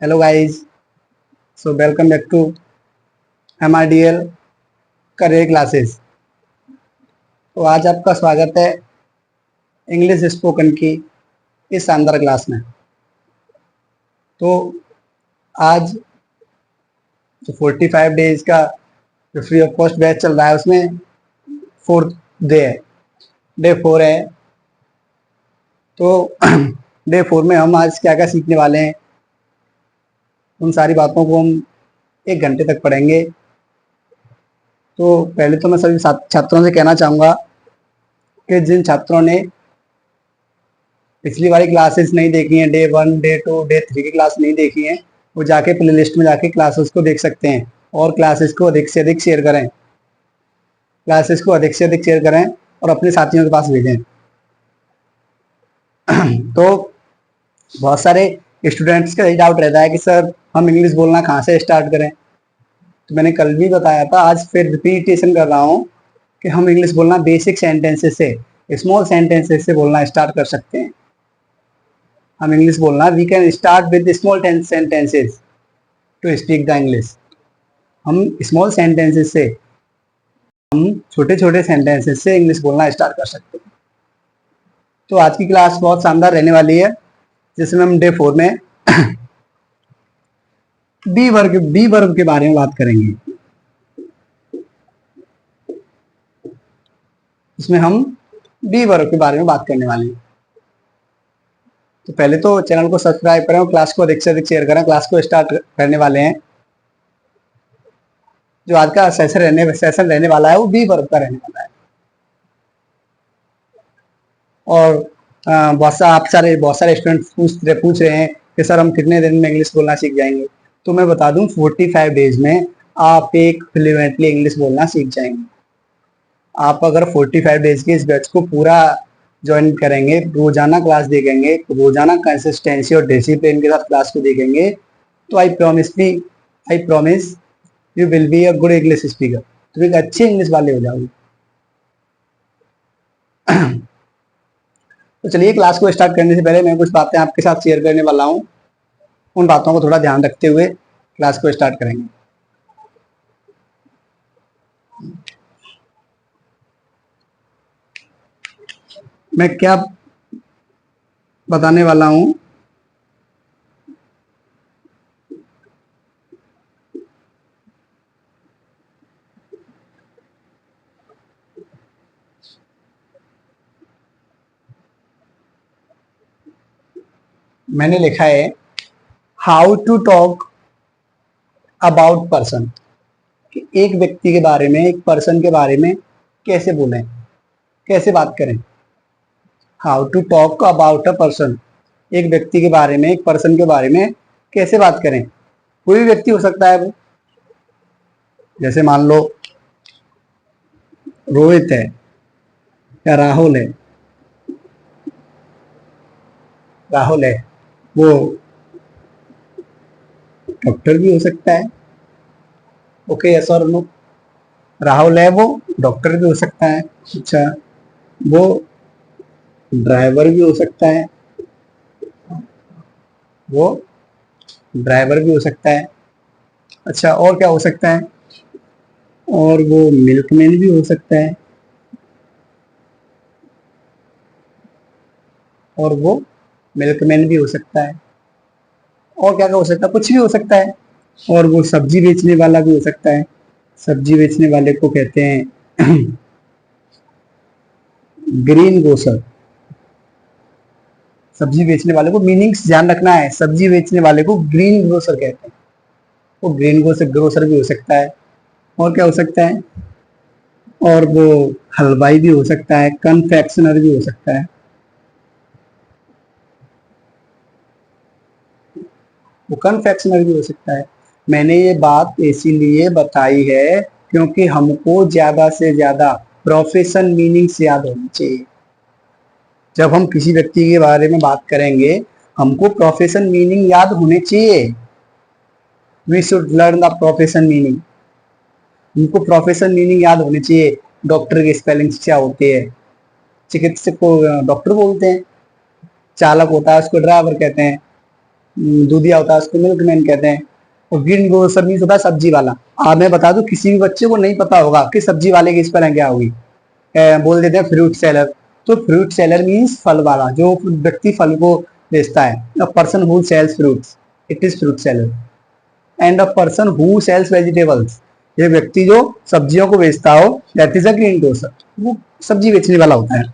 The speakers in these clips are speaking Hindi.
Hello guys, so welcome back to MRDL career classes. तो आज आपका स्वागत है इंग्लिश स्पोकन की इस शानदार क्लास में। तो आज जो 45 डेज का जो फ्री ऑफ कॉस्ट बैच चल रहा है उसमें फोर्थ डे है, डे 4 है। तो डे 4 में हम आज क्या क्या सीखने वाले हैं, उन सारी बातों को हम 1 घंटे तक पढ़ेंगे। तो पहले तो मैं सभी छात्रों से कहना चाहूँगा कि जिन छात्रों ने पिछली वाली क्लासेस नहीं देखी हैं, डे 1, डे 2, डे 3 की क्लास नहीं देखी हैं, वो जाके प्ले लिस्ट में जाके क्लासेस को देख सकते हैं और क्लासेस को अधिक से अधिक शेयर करें। क्लासेस को अधिक से अधिक शेयर करें और अपने साथियों के पास भेजें। तो बहुत सारे स्टूडेंट्स का यही डाउट रहता है कि सर हम इंग्लिश बोलना कहाँ से स्टार्ट करें। तो मैंने कल भी बताया था, आज फिर रिपीटेशन कर रहा हूँ कि हम इंग्लिश बोलना बेसिक सेंटेंसेस से, स्मॉल सेंटेंसेस से बोलना स्टार्ट कर सकते हैं। हम इंग्लिश बोलना we can start with small sentences to speak the English. हम स्मॉल सेंटेंसेस से, हम छोटे छोटे सेंटेंसेस से इंग्लिश बोलना स्टार्ट कर सकते हैं। तो आज की क्लास बहुत शानदार रहने वाली है, जिसमें हम डे 4 में बी वर्ब के बारे में बात करेंगे। इसमें हम बी वर्ब के बारे में बात करने वाले हैं। तो पहले तो चैनल को सब्सक्राइब करें और क्लास को अधिक से अधिक शेयर करें। क्लास को स्टार्ट करने वाले हैं। जो आज का सेशन रहने वाला है वो बी वर्ब का रहने वाला है। और बहुत सारे स्टूडेंट पूछ रहे हैं कि सर हम कितने दिन में इंग्लिश बोलना सीख जाएंगे। तो मैं बता दूं 45 डेज में आप एक फ्लुएंटली इंग्लिश बोलना सीख जाएंगे। आप अगर 45 डेज के इस बैच को पूरा ज्वाइन करेंगे, रोजाना क्लास देखेंगे, रोजाना कंसिस्टेंसी और डिसिप्लिन के साथ क्लास को देखेंगे, तो I promise you will be a good English speaker. तो एक अच्छे इंग्लिश वाले हो जाओगे। तो चलिए क्लास को स्टार्ट करने से पहले मैं कुछ बातें आपके साथ शेयर करने वाला हूँ। उन बातों को थोड़ा ध्यान रखते हुए क्लास को स्टार्ट करेंगे। मैं क्या बताने वाला हूं, मैंने लिखा है how to talk about person, कि एक व्यक्ति के बारे में, एक पर्सन के बारे में कैसे बोलें, कैसे बात करें। How to talk about a person, एक व्यक्ति के बारे में, एक पर्सन के बारे में कैसे बात करें। कोई भी व्यक्ति हो सकता है वो, जैसे मान लो रोहित है या राहुल है। वो डॉक्टर भी हो सकता है। ओके, यस और नो। राहुल है वो डॉक्टर भी हो सकता है। अच्छा, वो ड्राइवर भी हो सकता है। वो ड्राइवर भी हो सकता है। अच्छा, और क्या हो सकता है? और वो मिल्कमैन भी हो सकता है। और वो मिल्कमैन भी हो सकता है। और क्या क्या हो सकता है? कुछ भी हो सकता है। और वो सब्जी बेचने वाला भी हो सकता है। सब्जी बेचने वाले को कहते हैं ग्रीन ग्रोसर। सब्जी बेचने वाले को मीनिंग्स ध्यान रखना है। सब्जी बेचने वाले को ग्रीन ग्रोसर कहते हैं। वो ग्रीन ग्रोसर भी हो सकता है। और क्या हो सकता है? और वो हलवाई भी हो सकता है, कन्फेक्शनर भी हो सकता है। वो कन्फेक्शनर भी हो सकता है। मैंने ये बात इसीलिए बताई है क्योंकि हमको ज्यादा से ज्यादा प्रोफेशन मीनिंग्स याद होनी चाहिए। जब हम किसी व्यक्ति के बारे में बात करेंगे, हमको प्रोफेशन मीनिंग याद होने चाहिए। We should learn the profession meaning. हमको प्रोफेशन मीनिंग याद होनी चाहिए। डॉक्टर की स्पेलिंग्स क्या होती है? चिकित्सक को डॉक्टर बोलते हैं। चालक होता है उसको ड्राइवर कहते हैं। दूधिया होता है उसको मिल्कमैन कहते हैं। और ग्रीन ग्रोसर मीन्स होता है सब्जी वाला। मैं बता दूं किसी भी बच्चे को नहीं पता होगा कि सब्जी वाले की स्पेलिंग क्या होगी, बोल देते हैं फ्रूट सेलर। तो फ्रूट सेलर मीन्स फल वाला, जो व्यक्ति फल को बेचता है। A person who sells fruits, it is fruit seller. And a person who sells vegetables, ये व्यक्ति जो सब्जियों को बेचता हो, that is a green grocer, वो सब्जी बेचने वाला होता है।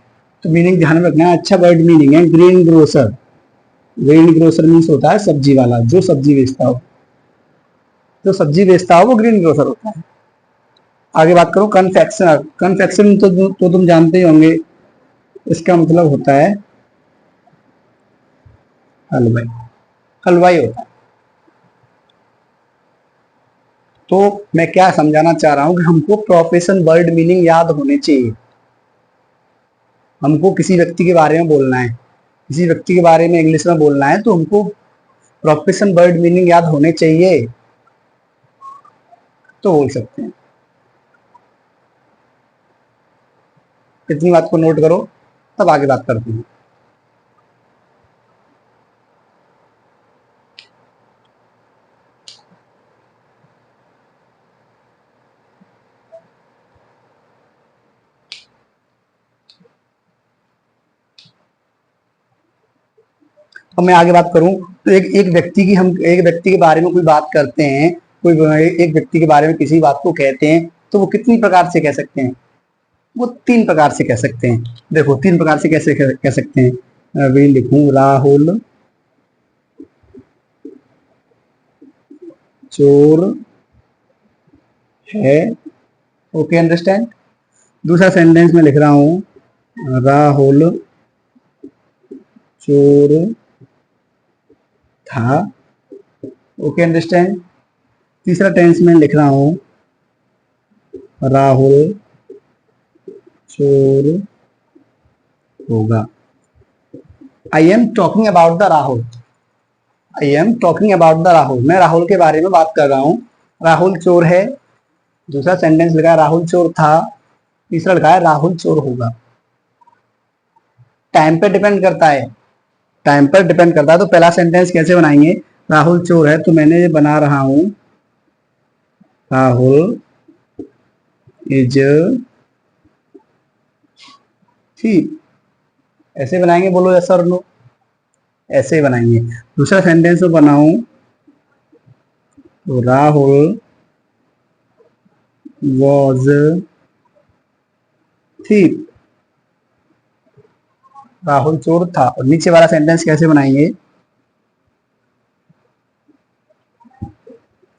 तो मीनिंग ध्यान में रखना है, अच्छा वर्ड मीनिंग है green grocer. Green grocer means होता है सब्जी वाला, जो सब्जी बेचता हो। जो सब्जी बेचता हो वो ग्रीन ग्रोसर होता है। आगे बात करूं कन्फेक्शनर। कन्फेक्शन तो तुम जानते ही होंगे, इसका मतलब होता है हलवाई। हलवाई होता है। तो मैं क्या समझाना चाह रहा हूं कि हमको प्रोफेशन वर्ड मीनिंग याद होने चाहिए। हमको किसी व्यक्ति के बारे में बोलना है, किसी व्यक्ति के बारे में इंग्लिश में बोलना है, तो हमको प्रोफेशन वर्ड मीनिंग याद होने चाहिए, तो बोल सकते हैं। इतनी बात को नोट करो, तब आगे बात करते हैं। अब मैं आगे बात करूं तो एक व्यक्ति की, हम एक व्यक्ति के बारे में कोई बात करते हैं, कोई एक व्यक्ति के बारे में किसी बात को कहते हैं, तो वो कितनी प्रकार से कह सकते हैं? वो 3 प्रकार से कह सकते हैं। देखो 3 प्रकार से कैसे कह सकते हैं। अभी लिखूं, राहुल चोर है। Okay, understand. दूसरा सेंटेंस में लिख रहा हूं, राहुल चोर था। Okay, understand. तीसरा टेंस में लिख रहा हूं, राहुल चोर होगा। I am talking about the Rahul. I am talking about the Rahul, मैं राहुल के बारे में बात कर रहा हूँ। राहुल चोर है। दूसरा सेंटेंस लिखा है राहुल चोर था। तीसरा लिखा है राहुल चोर होगा। टाइम पे डिपेंड करता है, टाइम पर डिपेंड करता है। तो पहला सेंटेंस कैसे बनाएंगे? राहुल चोर है, तो मैंने ये बना रहा हूं, राहुल इज थीप। ऐसे बनाएंगे, बोलो यस और नो। ऐसे ही बनाएंगे। दूसरा सेंटेंस में बनाऊं, तो राहुल वॉज थीप, राहुल चोर था। और नीचे वाला सेंटेंस कैसे बनाएंगे?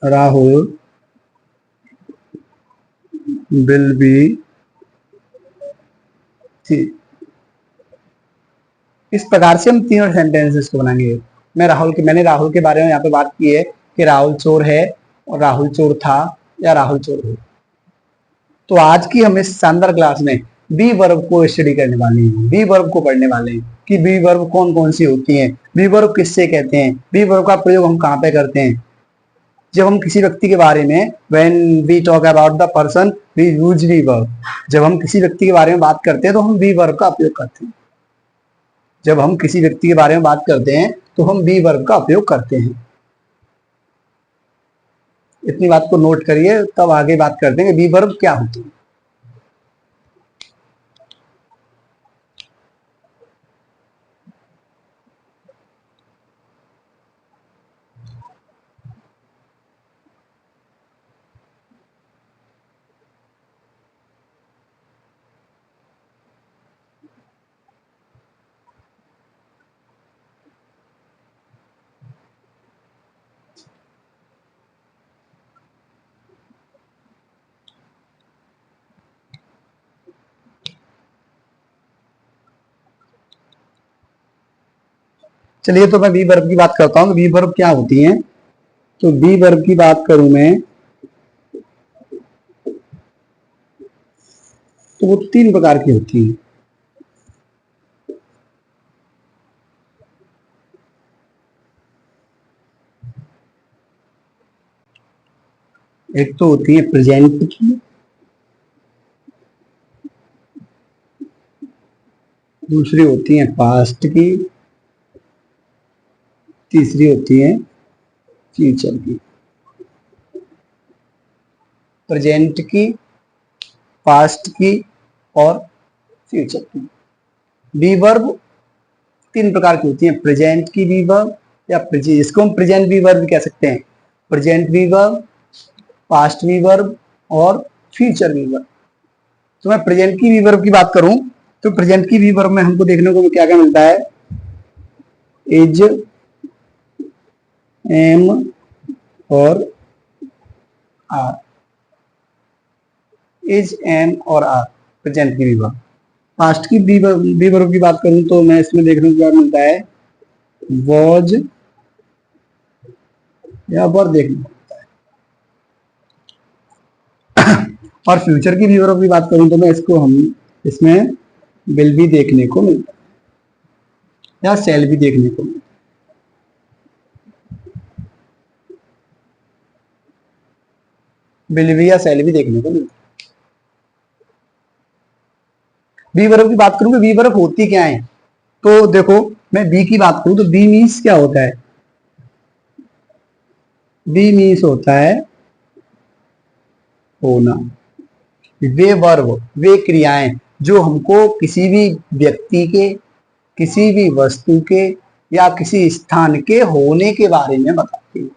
Rahul will be thief. इस प्रकार से हम तीनों सेंटेंसेस को बनाएंगे। मैंने राहुल के बारे में यहाँ पे बात की है कि राहुल चोर है, और राहुल चोर था, या राहुल चोर हो। तो आज की हम इस शानदार क्लास में बी वर्ब को स्टडी करने वाले हैं, बी वर्ब को पढ़ने वाले हैं कि बी वर्ब कौन कौन सी होती हैं, बी वर्ब किससे कहते हैं, बी वर्ब का प्रयोग हम कहाँ पे करते हैं। जब हम किसी व्यक्ति के बारे में, when we talk about the person we use be verb. जब हम किसी व्यक्ति के बारे में बात करते हैं तो हम बी वर्ब का उपयोग करते हैं। जब हम किसी व्यक्ति के बारे में बात करते हैं तो हम बी वर्ब का उपयोग करते हैं। इतनी बात को नोट करिए, तब आगे बात करते हैं कि बी वर्ब क्या होती है। चलिए, तो मैं बी वर्ब की बात करता हूँ, बी वर्ब क्या होती है। तो बी वर्ब की बात करूं मैं, तो वो 3 प्रकार की होती है। एक तो होती है प्रेजेंट की, दूसरी होती है पास्ट की, तीसरी होती है फ्यूचर की, प्रेजेंट की, पास्ट की और फ्यूचर की। बी वर्ब तीन प्रकार की होती है, प्रेजेंट की बी वर्ब या इसको हम प्रेजेंट बी वर्ब कह सकते हैं, present be verb, past be verb और फ्यूचर बी वर्ब। तो मैं प्रेजेंट की बी वर्ब की बात करूं तो प्रेजेंट की बी वर्ब में हमको देखने को क्या क्या मिलता है, इज, एम और आर, इज, एम और आर प्रेजेंट की बी वर्ब। पास्ट की बी वर्ब की बात करूं तो मैं इसमें देखने को क्या मिलता है, वॉज या वर देखने को मिलता है। और फ्यूचर की बी वर्ब की बात करूं तो मैं इसमें विल भी देखने को मिलता है या सेल भी देखने को मिलता है। विल भी या सेल भी देखने को मिलता है। बी वर्ब की बात करूं तो बी वर्ब होती क्या है, तो देखो मैं बी की बात करूं तो बी मीन्स क्या होता है, बी मीन्स होता है होना। वे वर्ब, वे क्रियाएं जो हमको किसी भी व्यक्ति के, किसी भी वस्तु के या किसी स्थान के होने के बारे में बताती है।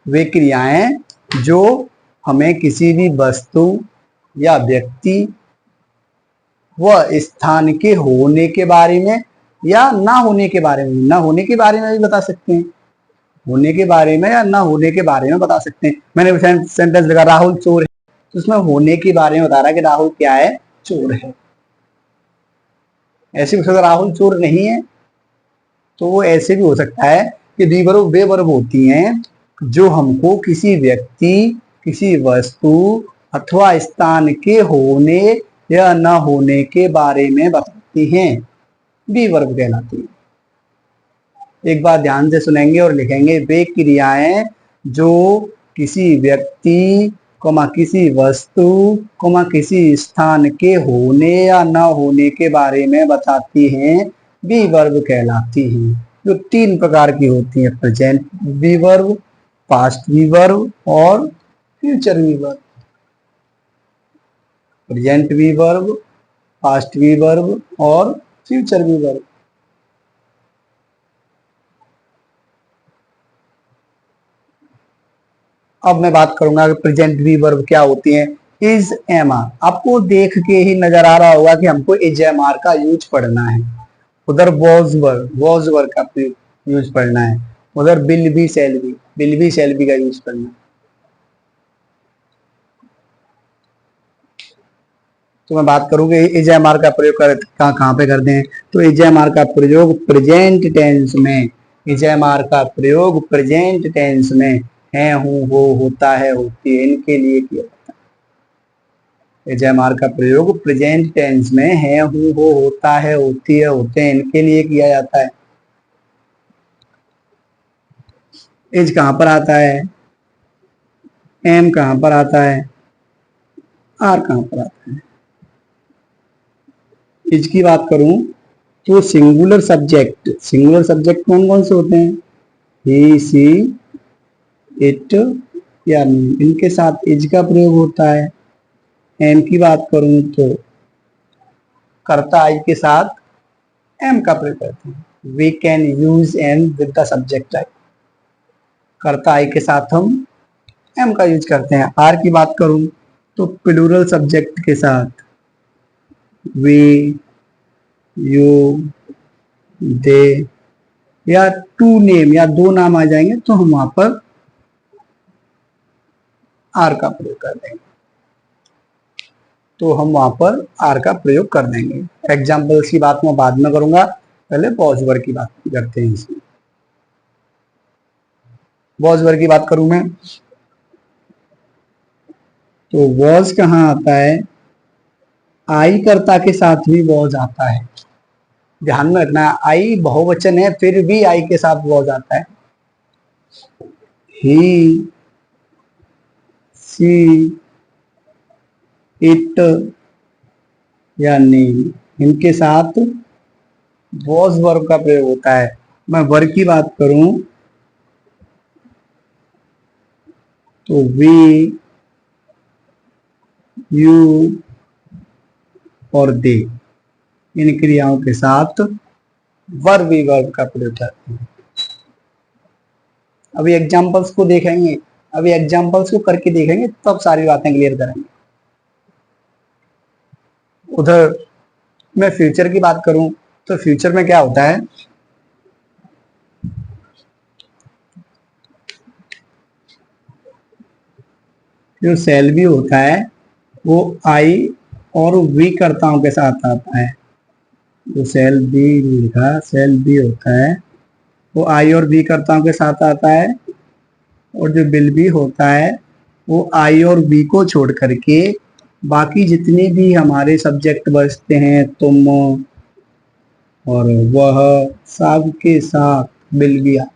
वे क्रियाएं जो हमें किसी भी वस्तु या व्यक्ति व स्थान के होने के बारे में या ना होने के बारे में, ना होने के बारे में भी बता सकते हैं, होने के बारे में या ना होने के बारे में बता सकते हैं। मैंने सेंटेंस लगा राहुल चोर है, तो उसमें होने के बारे में बता रहा है कि राहुल क्या है, चोर है। ऐसे भी हो सकता है राहुल चोर नहीं है, तो वो ऐसे भी हो सकता है कि बी वर्ब वे वर्ब होती हैं जो हमको किसी व्यक्ति, किसी वस्तु अथवा स्थान के होने या न होने के बारे में बताती हैं, बी वर्ब कहलाती है। एक बार ध्यान से सुनेंगे और लिखेंगे, वे क्रियाएं जो किसी व्यक्ति, किसी वस्तु, किसी स्थान के होने या न होने के बारे में बताती हैं, बी वर्ब कहलाती हैं। जो तीन प्रकार की होती हैं, present be verb, past be verb और future be verb. Present be verb, past be verb और फ्यूचर बी वर्ब। अब मैं बात करूंगा कि प्रेजेंट बी वर्ब क्या होती है। इज, एम, आर, आपको देख के ही नजर आ रहा होगा कि हमको इज, एम, आर का यूज पढ़ना है। उधर वॉज वर्ब का यूज पढ़ना है, उधर बिल बी सेल बी का यूज पढ़ना है। तो मैं बात करूंगी इज, एम, आर का प्रयोग कहाँ पे करते हैं, तो इज, एम, आर का प्रयोग प्रेजेंट टेंस में, इज, एम, आर का प्रयोग प्रेजेंट टेंस में है, हूं, हो, होता है, होती है, इनके लिए किया जाता है। इज, एम, आर का प्रयोग प्रेजेंट टेंस में है, हूं, हो, होता है, होती है, होते हैं, इनके लिए किया जाता है। इज कहां पर आता है, एम कहां पर आता है, आर कहां पर आता है। इज की बात करूं तो सिंगुलर सब्जेक्ट कौन कौन से होते हैं, ही, सी, इट या मी, इनके साथ इज का प्रयोग होता है। एम की बात करूं तो कर्ता आई के साथ एम का प्रयोग करते हैं। We can use am with the subject I, कर्ता आई के साथ हम एम का यूज करते हैं। आर की बात करूं तो प्लूरल सब्जेक्ट के साथ वी, यू, दे या टू नेम या दो नाम आ जाएंगे तो हम वहां पर आर का प्रयोग कर देंगे, तो हम वहां पर आर का प्रयोग कर देंगे। एग्जाम्पल्स की बात मैं बाद में करूंगा, पहले वॉज वर्ब की बात करते हैं। इसमें वॉज वर्ब की बात करूं मैं तो वॉज कहां आता है, आई कर्ता के साथ भी वॉज आता है। ध्यान में रखना, आई बहुवचन है फिर भी आई के साथ वॉज आता है। ही, सी, इट या नेम, इनके साथ वॉज वर्ब का प्रयोग होता है। मैं वर्ग की बात करूं तो वी, यू और दे, इन क्रियाओं के साथ वर वी वर्ब का प्रयोग करते हैं। अभी एग्जांपल्स को देखेंगे, अभी एग्जांपल्स को करके देखेंगे तब सारी बातें क्लियर करेंगे। उधर मैं फ्यूचर की बात करूं तो फ्यूचर में क्या होता है, जो सेल भी होता है वो आई और वी कर्ताओं के साथ आता है। जो सेल बी लिखा, सेल बी होता है वो आई और बी कर्ताओं के साथ आता है, और जो बिल बी होता है वो आई और बी को छोड़ करके बाकी जितने भी हमारे सब्जेक्ट बचते हैं, तुम और वह, सब के साथ बिल बी आता।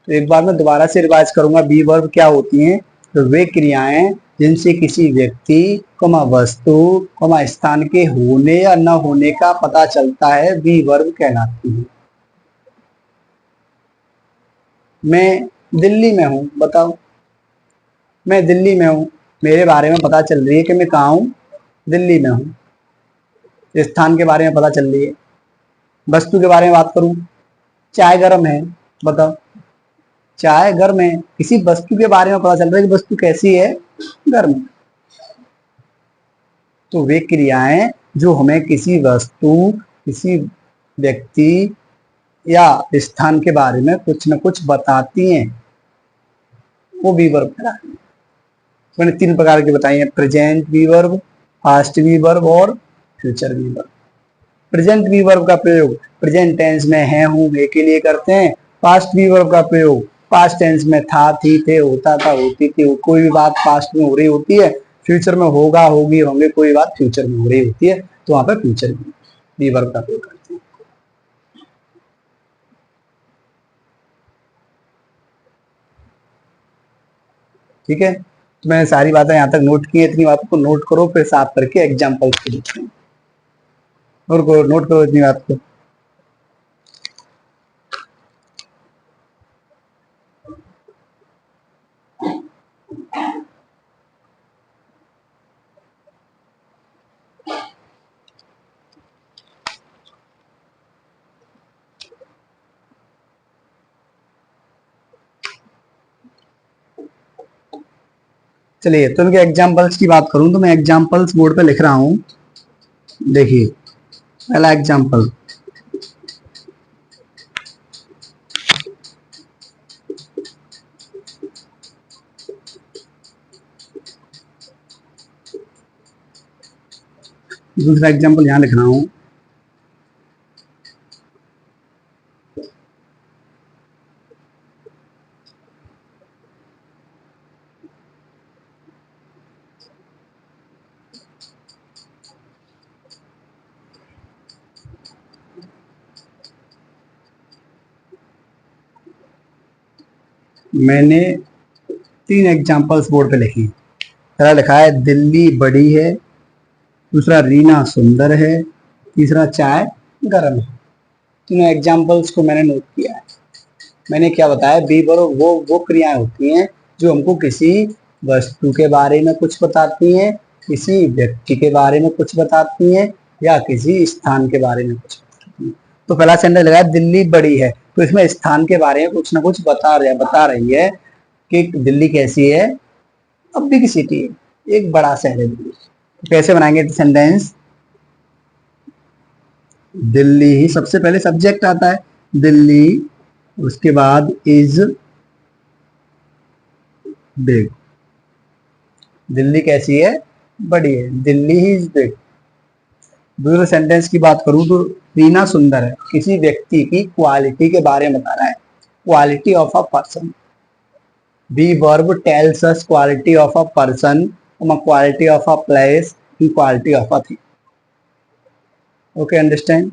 तो एक बार मैं दोबारा से रिवाइज करूंगा। बी वर्ब क्या होती हैं, तो वे क्रियाएं जिनसे किसी व्यक्ति, वस्तु, स्थान के होने या न होने का पता चलता है, बी वर्ब कहलाती है। मैं दिल्ली में हूं, बताओ, मैं दिल्ली में हूं, मेरे बारे में पता चल रही है कि मैं कहाँ हूं, दिल्ली में हूं। स्थान के बारे में पता चल रही है। वस्तु के बारे में बात करूं, चाय गर्म है, बताओ, चाय गर्म है, किसी वस्तु के बारे में पता चल रहा है कि वस्तु कैसी है, गर्म। तो वे क्रियाएं जो हमें किसी वस्तु, किसी व्यक्ति या स्थान के बारे में कुछ न कुछ बताती हैं, वो वी वर्ब कहलाती है। मैंने 3 प्रकार के बताए हैं, present V verb, past V verb और future V verb. Present V verb का प्रयोग प्रेजेंट टेंस में है, हूं, है के लिए करते हैं। पास्ट वी वर्ब का प्रयोग पास्ट टेंस में था, थी, थे, होता था, होती थी, कोई भी बात पास्ट में हो रही होती है। फ्यूचर में होगा, होगी, होंगे, कोई बात फ्यूचर में हो रही होती है, तो वहां पर फ्यूचर वी वर्ब का प्रयोग करते हैं। ठीक है, तो मैंने सारी बातें यहाँ तक नोट की है, इतनी बातों को नोट करो, फिर साफ करके एग्जाम्पल को देखते हैं। और नोट करो इतनी बात को। चलिए, तो इनके एग्जाम्पल्स की बात करूं तो मैं एग्जाम्पल्स बोर्ड पे लिख रहा हूं। देखिए, पहला एग्जाम्पल, दूसरा एग्जाम्पल यहां लिख रहा हूं। मैंने 3 एग्जाम्पल्स बोर्ड पे लिखे हैं। पहला लिखा है दिल्ली बड़ी है, दूसरा रीना सुंदर है, तीसरा चाय गर्म है। तीनों एग्जाम्पल्स को मैंने नोट किया है। मैंने क्या बताया, बी वर्ब वो क्रियाएं होती हैं जो हमको किसी वस्तु के बारे में कुछ बताती हैं, किसी व्यक्ति के बारे में कुछ बताती हैं, या किसी स्थान के बारे में कुछ बताती हैं। तो पहला सेंटेंस लगा दिल्ली बड़ी है, तो इसमें स्थान के बारे में कुछ ना कुछ बता रही है कि दिल्ली कैसी है, अब बिग सिटी है, एक बड़ा शहर है दिल्ली। तो कैसे बनाएंगे सेंटेंस, दिल्ली ही सबसे पहले सब्जेक्ट आता है, दिल्ली, उसके बाद इज बिग, दिल्ली कैसी है, बड़ी है, दिल्ली ही इज बिग। दूसरे सेंटेंस की बात करूं तो रीना सुंदर है, किसी व्यक्ति की क्वालिटी के बारे में बता रहा है, quality of a person. Be verb tells us quality of a person, quality of a place, quality of a thing. Okay, understand.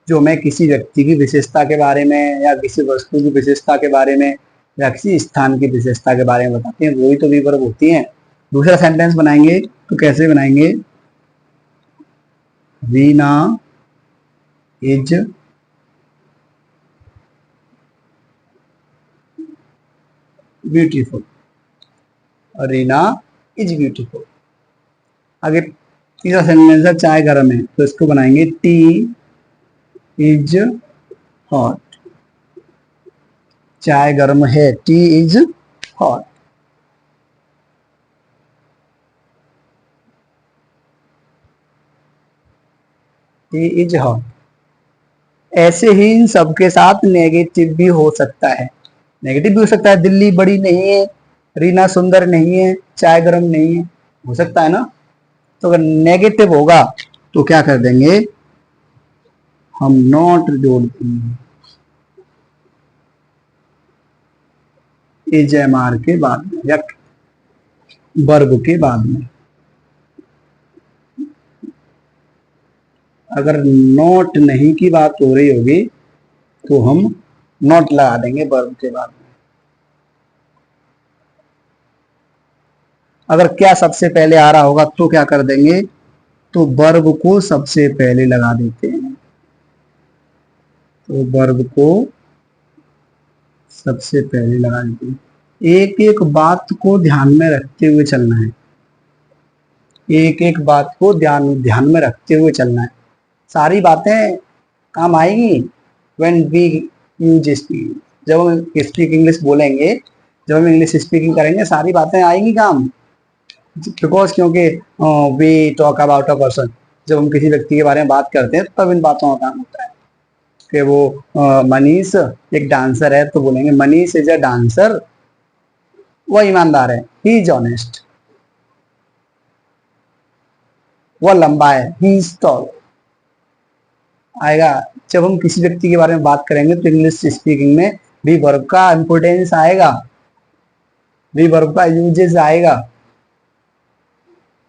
जो हमें किसी व्यक्ति की विशेषता के बारे में, या किसी वस्तु की विशेषता के बारे में, या किसी स्थान की विशेषता के बारे में बताते हैं, वही तो वी वर्ब होती हैं। दूसरा सेंटेंस बनाएंगे तो कैसे बनाएंगे, Reena is beautiful, Reena is beautiful. आगे तीसरा सेंटेंस है चाय गर्म है, तो इसको बनाएंगे टी इज हॉट। चाय गर्म है, T is hot. T is hot. ऐसे ही इन सबके साथ नेगेटिव भी हो सकता है। नेगेटिव भी हो सकता है, दिल्ली बड़ी नहीं है, रीना सुंदर नहीं है, चाय गर्म नहीं है, हो सकता है ना। तो अगर नेगेटिव होगा तो क्या कर देंगे, हम नॉट जोड़ देंगे एजएमआर के बाद में या वर्ब के बाद में। अगर नॉट नहीं की बात हो रही होगी तो हम नॉट लगा देंगे वर्ब के बाद में। अगर क्या सबसे पहले आ रहा होगा तो क्या कर देंगे, तो वर्ब को सबसे पहले लगा देते हैं। तो वर्ब को सबसे पहले लगा देते हैं। एक एक बात को ध्यान में रखते हुए चलना है। एक एक बात को ध्यान में रखते हुए चलना है। सारी बातें काम आएगी व्हेन वी यूज स्पीक। जब हम स्पीक इंग्लिश बोलेंगे, जब हम इंग्लिश स्पीकिंग करेंगे, सारी बातें आएंगी काम। बिकॉज क्योंकि we talk about a person, जब हम किसी व्यक्ति के बारे में बात करते हैं तब इन बातों का काम होता है कि वो मनीष एक डांसर है, तो बोलेंगे मनीष इज अ डांसर, वो ईमानदार है, ही इज ऑनेस्ट। वो लंबा है, ही इज टॉल। आएगा जब हम किसी व्यक्ति के बारे में बात करेंगे तो इंग्लिश स्पीकिंग में भी वर्ब का इंपोर्टेंस आएगा, भी वर्ब का यूजेस आएगा।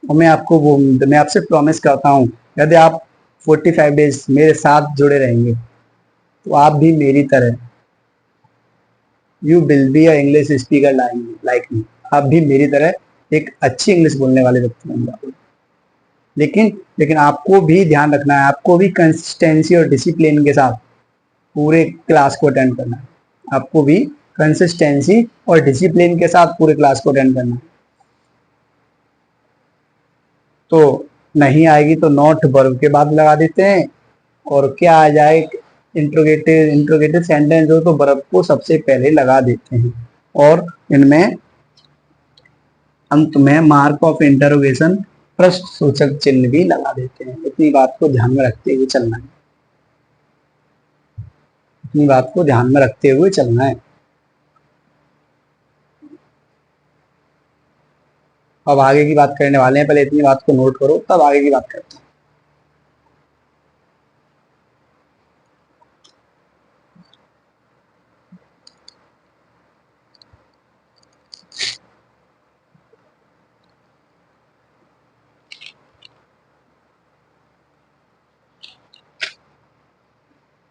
और मैं आपसे प्रॉमिस करता हूँ, यदि आप 45 डेज मेरे साथ जुड़े रहेंगे तो आप भी मेरी तरह, you will be a English speaker like me, आप भी मेरी तरह एक अच्छी इंग्लिश बोलने वाले व्यक्ति बन जाओगे। लेकिन लेकिन आपको भी ध्यान रखना है, आपको भी कंसिस्टेंसी और डिसिप्लिन के साथ पूरे क्लास को अटेंड करना है। आपको भी कंसिस्टेंसी और डिसिप्लिन के साथ पूरे क्लास को अटेंड करना है। तो नहीं आएगी तो नॉट वर्ब के बाद लगा देते हैं, और क्या आ जाए, इंट्रोगेटिव सेंटेंस हो तो वर्ब को सबसे पहले लगा देते हैं, और इनमें अंत में मार्क ऑफ इंटरोगेशन प्रश्न सूचक चिन्ह भी लगा देते हैं। इतनी बात को ध्यान में रखते हुए चलना है, इतनी बात को ध्यान में रखते हुए चलना है। अब आगे की बात करने वाले हैं, पहले इतनी बात को नोट करो तब आगे की बात करते हैं।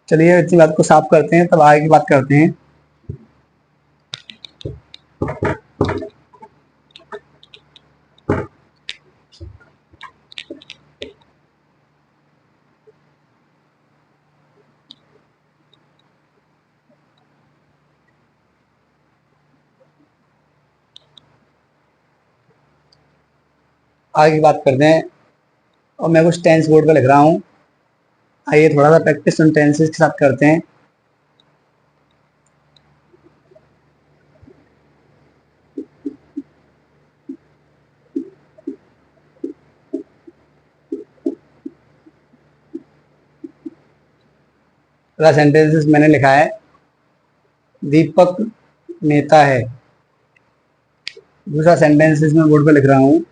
चलिए इतनी बात को साफ करते हैं तब आगे की बात करते हैं। आगे की बात करते हैं, और मैं कुछ टेंस बोर्ड पे लिख रहा हूँ। आइए थोड़ा सा प्रैक्टिस उन टेंसेस के साथ करते हैं। पहला सेंटेंसेस मैंने लिखा है, दीपक नेता है। दूसरा सेंटेंसेस मैं बोर्ड पे लिख रहा हूँ,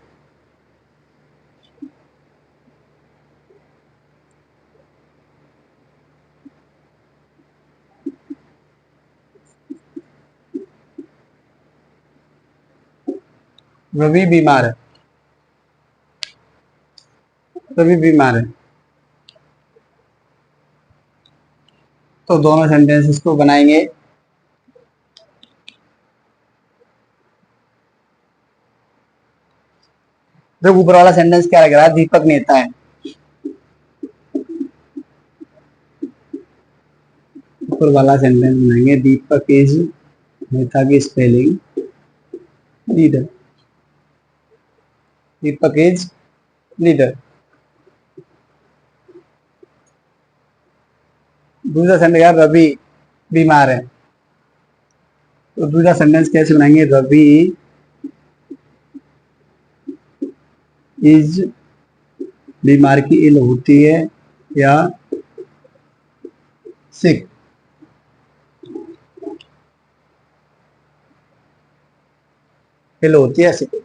रवि बीमार है। रवि बीमार है। तो दोनों सेंटेंसेस को बनाएंगे। तो ऊपर वाला सेंटेंस क्या लग रहा है, दीपक नेता है। ऊपर वाला सेंटेंस बनाएंगे, दीपक इज नेता की spelling leader, Deepak is leader. दूसरा सेंटेंस यार, रवि बीमार है, तो दूसरा सेंटेंस कैसे बनाएंगे? रवि इज, बीमार की इल होती है या सिक, इल होती है सिक।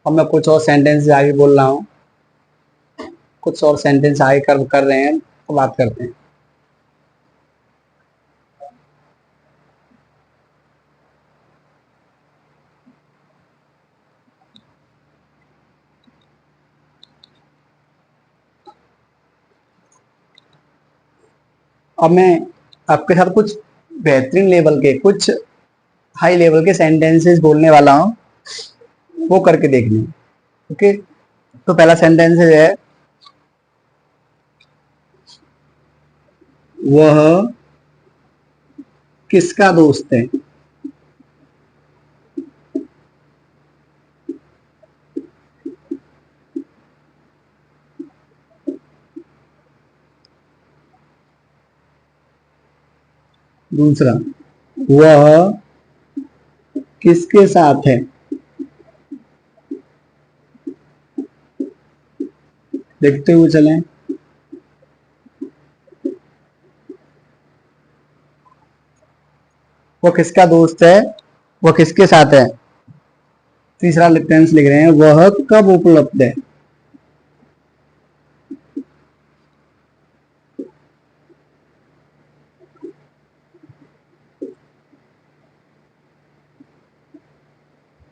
अब मैं कुछ और सेंटेंस आगे बोल रहा हूँ, कुछ और सेंटेंस आगे कर रहे हैं, तो बात करते हैं। अब मैं आपके साथ कुछ बेहतरीन लेवल के, कुछ हाई लेवल के सेंटेंसेस बोलने वाला हूँ, वो करके देखने। ओके, तो पहला सेंटेंस है, वह किसका दोस्त है? दूसरा, वह किसके साथ है? देखते हुए चलें। वो किसका दोस्त है, वो किसके साथ है। तीसरा टेंस लिख रहे हैं, वह कब उपलब्ध है?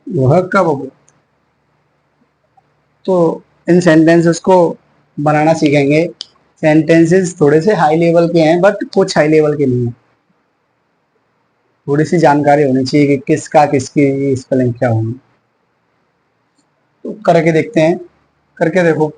वह कब उपलब्ध। तो इन सेंटेंसेस को बनाना सीखेंगे। सेंटेंसेस थोड़े से हाई लेवल के हैं, बट कुछ हाई लेवल के नहीं है। थोड़ी सी जानकारी होनी चाहिए कि किसका किसकी स्पेलिंग क्या होगी। तो करके देखते हैं, करके देखो।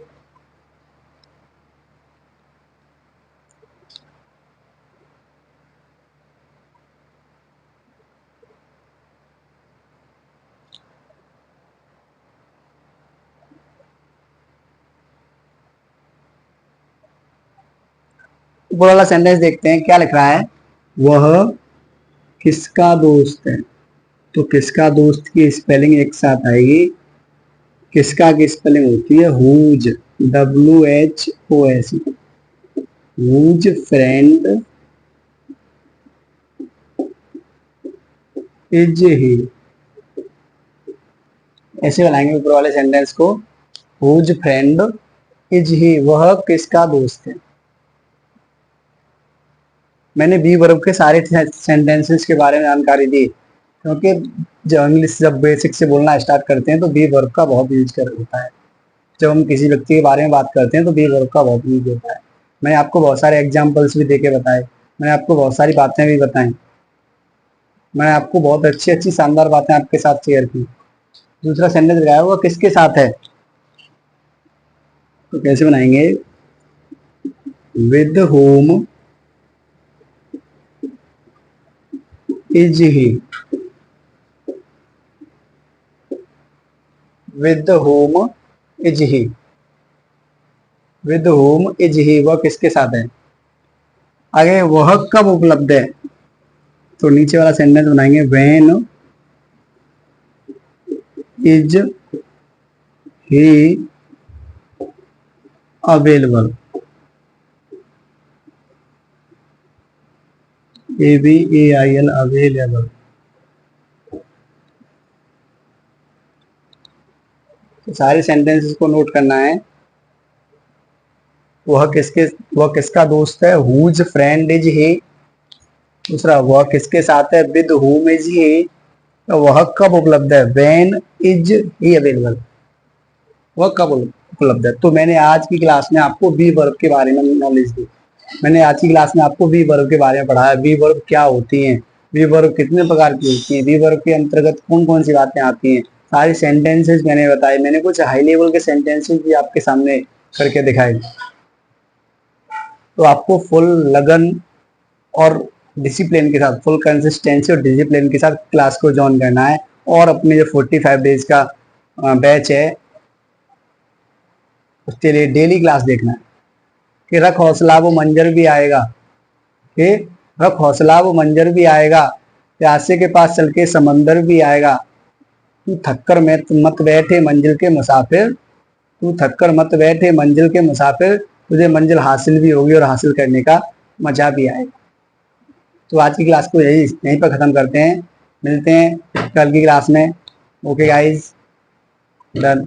ऊपर वाला सेंटेंस देखते हैं क्या लिख रहा है, वह किसका दोस्त है। तो किसका दोस्त की स्पेलिंग एक साथ आएगी। किसका की स्पेलिंग होती है whose, WHOS, whose friend is he. ऐसे बनाएंगे ऊपर वाले सेंटेंस को, हुज फ्रेंड इज ही, वह किसका दोस्त है। मैंने बी वर्ब के सारे सेंटेंसेस के बारे में जानकारी दी, क्योंकि जब बेसिक से बोलना स्टार्ट करते हैं तो बी वर्ब का बहुत यूज कर होता है। जब हम किसी व्यक्ति के बारे में बात करते हैं तो बी वर्ब का बहुत यूज होता है। मैंने आपको बहुत सारे एग्जाम्पल्स भी देके बताए, मैंने आपको बहुत सारी बातें भी बताई, मैंने आपको बहुत अच्छी अच्छी शानदार बातें आपके साथ शेयर की। दूसरा सेंटेंस लगाया हुआ किसके साथ है, तो कैसे बनाएंगे, with home is he, with home is he, with home is he, वह किसके साथ है। आगे वह कब उपलब्ध है, तो नीचे वाला सेंटेंस बनाएंगे, when is he available, AVAIL available. तो सारे सेंटेंसेस को नोट करना है। वह किसका दोस्त है, हुज फ्रेंड इज ही। दूसरा, वह किसके साथ है, विद हुम इज ही। तो वह कब उपलब्ध है, व्हेन इज ही अवेलेबल, वह कब उपलब्ध है। तो मैंने आज की क्लास में आपको बी वर्ब के बारे में नॉलेज दी। मैंने आज की क्लास में आपको बी वर्ब के बारे में पढ़ाया, बी वर्ब क्या होती हैं, बी वर्ब कितने प्रकार की होती है, बी वर्ब के अंतर्गत कौन कौन सी बातें आती हैं, सारी सेंटेंसेस मैंने बताए। मैंने कुछ हाई लेवल के सेंटेंसेस भी आपके सामने करके दिखाए। तो आपको फुल लगन और डिसिप्लिन के साथ, फुल कंसिस्टेंसी और डिसिप्लिन के साथ क्लास को ज्वाइन करना है और अपने जो 45 डेज का बैच है उसके लिए डेली क्लास देखना है कि रख हौसला वो मंजर भी आएगा, कि रख हौसला वो मंजर भी आएगा, प्यासे के पास चल के समंदर भी आएगा, तू थककर मत बैठे मंजिल के मुसाफिर, तू थककर मत बैठे मंजिल के मुसाफिर, तुझे मंजिल हासिल भी होगी और हासिल करने का मजा भी आएगा। तो आज की क्लास को यहीं पर खत्म करते हैं, मिलते हैं कल की क्लास में। Okay guys, done.